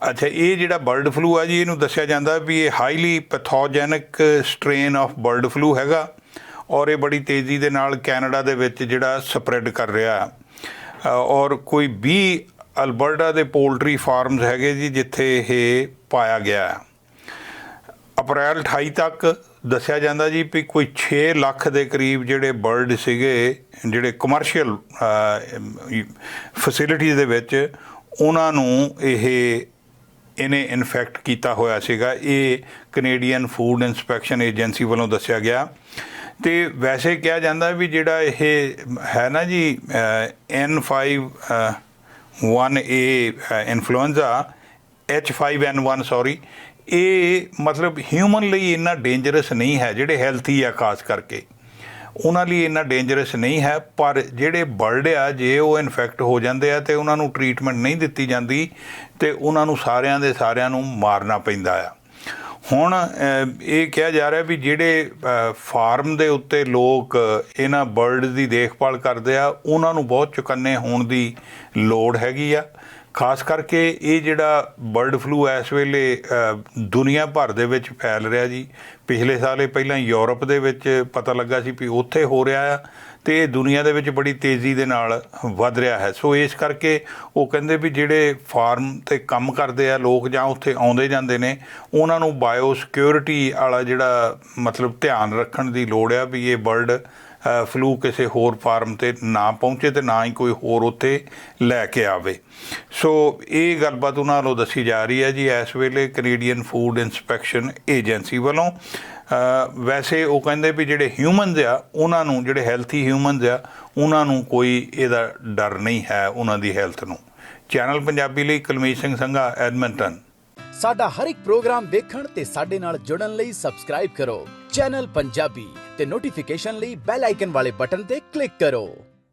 ਅੱਛਾ, ਇਹ ਜਿਹੜਾ ਬਰਡ ਫਲੂ ਆ ਜੀ, ਇਹਨੂੰ ਦੱਸਿਆ ਜਾਂਦਾ ਵੀ ਇਹ highly pathogenic strain of bird flu ਹੈਗਾ ਔਰ ਇਹ ਬੜੀ ਤੇਜ਼ੀ ਦੇ ਨਾਲ ਕੈਨੇਡਾ ਦੇ ਵਿੱਚ ਜਿਹੜਾ ਸਪਰੈਡ ਕਰ ਰਿਹਾ ਔਰ ਕੋਈ 20 ਅਲਬਰਟਾ ਦੇ ਪੋਲਟਰੀ ਫਾਰਮਸ ਹੈਗੇ ਜੀ ਜਿੱਥੇ ਇਹ ਪਾਇਆ ਗਿਆ। ਅਪ੍ਰੈਲ 28 ਤੱਕ ਦੱਸਿਆ ਜਾਂਦਾ ਜੀ ਵੀ ਕੋਈ 6 ਲੱਖ ਦੇ ਕਰੀਬ ਜਿਹੜੇ ਬਰਡ ਸੀਗੇ ਜਿਹੜੇ ਕਮਰਸ਼ੀਅਲ ਫੈਸਿਲਿਟੀਜ਼ ਦੇ ਵਿੱਚ, ਉਹਨਾਂ ਨੂੰ ਇਹਨੇ ਇਨਫੈਕਟ ਕੀਤਾ ਹੋਇਆ ਸੀਗਾ। ਇਹ ਕੈਨੇਡੀਅਨ ਫੂਡ ਇੰਸਪੈਕਸ਼ਨ ਏਜੰਸੀ ਵੱਲੋਂ ਦੱਸਿਆ ਗਿਆ। ਤੇ ਵੈਸੇ ਕਿਹਾ ਜਾਂਦਾ ਵੀ ਜਿਹੜਾ ਇਹ ਹੈ ਨਾ ਜੀ N5-1A ਇਨਫਲੂਐਂਜ਼ਾ, H5N1 ਸੌਰੀ, ਇਹ ਮਤਲਬ ਹਿਊਮਨ ਲਈ ਇੰਨਾ ਡੇਂਜਰਸ ਨਹੀਂ ਹੈ। ਜਿਹੜੇ ਹੈਲਥੀ ਆ ਖਾਸ ਕਰਕੇ ਉਹਨਾਂ ਲਈ ਇੰਨਾ ਡੇਂਜਰਸ ਨਹੀਂ ਹੈ, ਪਰ ਜਿਹੜੇ ਬਰਡ ਆ ਜੇ ਉਹ ਇਨਫੈਕਟ ਹੋ ਜਾਂਦੇ ਆ ਤੇ ਉਹਨਾਂ ਨੂੰ ਟਰੀਟਮੈਂਟ ਨਹੀਂ ਦਿੱਤੀ ਜਾਂਦੀ ਤੇ ਉਹਨਾਂ ਨੂੰ ਸਾਰਿਆਂ ਨੂੰ ਮਾਰਨਾ ਪੈਂਦਾ ਆ। ਹੁਣ ਇਹ ਕਿਹਾ ਜਾ ਰਿਹਾ ਵੀ ਜਿਹੜੇ ਫਾਰਮ ਦੇ ਉੱਤੇ ਲੋਕ ਇਹਨਾਂ ਬਰਡ ਦੀ ਦੇਖਭਾਲ ਕਰਦੇ ਆ ਉਹਨਾਂ ਨੂੰ ਬਹੁਤ ਚੁਕੰਨੇ ਹੋਣ ਦੀ ਲੋੜ ਹੈਗੀ ਆ। ਖਾਸ ਕਰਕੇ ਇਹ ਜਿਹੜਾ ਬਰਡ ਫਲੂ ਇਸ ਵੇਲੇ ਦੁਨੀਆ ਭਰ ਦੇ ਵਿੱਚ ਫੈਲ ਰਿਹਾ ਜੀ। ਪਿਛਲੇ ਸਾਲ ਇਹ ਪਹਿਲਾਂ ਯੂਰਪ ਦੇ ਵਿੱਚ ਪਤਾ ਲੱਗਾ ਸੀ ਵੀ ਉੱਥੇ ਹੋ ਰਿਹਾ ਆ ਤੇ ਇਹ ਦੁਨੀਆ ਦੇ ਵਿੱਚ ਬੜੀ ਤੇਜ਼ੀ ਦੇ ਨਾਲ ਵੱਧ ਰਿਹਾ ਹੈ। ਸੋ ਇਸ ਕਰਕੇ ਉਹ ਕਹਿੰਦੇ ਵੀ ਜਿਹੜੇ ਫਾਰਮ 'ਤੇ ਕੰਮ ਕਰਦੇ ਆ ਲੋਕ ਜਾਂ ਉੱਥੇ ਆਉਂਦੇ ਜਾਂਦੇ ਨੇ ਉਹਨਾਂ ਨੂੰ ਬਾਇਓ ਸਿਕਿਉਰਿਟੀ ਵਾਲਾ ਜਿਹੜਾ ਮਤਲਬ ਧਿਆਨ ਰੱਖਣ ਦੀ ਲੋੜ ਆ ਵੀ ਇਹ ਬਰਡ ਫਲੂ ਕਿਸੇ ਹੋਰ ਫਾਰਮ 'ਤੇ ਨਾ ਪਹੁੰਚੇ ਤੇ ਨਾ ਹੀ ਕੋਈ ਹੋਰ ਉੱਥੇ ਲੈ ਕੇ ਆਵੇ। ਸੋ ਇਹ ਗੱਲਬਾਤ ਉਹਨਾਂ ਵੱਲੋਂ ਦੱਸੀ ਜਾ ਰਹੀ ਹੈ ਜੀ ਇਸ ਵੇਲੇ ਕੈਨੇਡੀਅਨ ਫੂਡ ਇੰਸਪੈਕਸ਼ਨ ਏਜੰਸੀ ਵੱਲੋਂ। ਵੈਸੇ ਉਹ ਕਹਿੰਦੇ ਵੀ ਜਿਹੜੇ ਹਿਊਮਨਸ ਆ ਉਹਨਾਂ ਨੂੰ, ਜਿਹੜੇ ਹੈਲਥੀ ਹਿਊਮਨਸ ਆ ਉਹਨਾਂ ਨੂੰ ਕੋਈ ਇਹਦਾ ਡਰ ਨਹੀਂ ਹੈ ਉਹਨਾਂ ਦੀ ਹੈਲਥ ਨੂੰ। ਚੈਨਲ ਪੰਜਾਬੀ ਲਈ ਕੁਲਮੀਤ ਸਿੰਘ ਸੰਘਾ, ਐਡਮਿੰਟਨ। ਸਾਡਾ ਹਰ ਇੱਕ ਪ੍ਰੋਗਰਾਮ ਵੇਖਣ ਤੇ ਸਾਡੇ ਨਾਲ ਜੁੜਨ ਲਈ ਸਬਸਕ੍ਰਾਈਬ ਕਰੋ ਚੈਨਲ ਪੰਜਾਬੀ ਤੇ ਨੋਟੀਫਿਕੇਸ਼ਨ ਲਈ ਬੈਲ ਆਈਕਨ ਵਾਲੇ ਬਟਨ ਤੇ ਕਲਿੱਕ ਕਰੋ।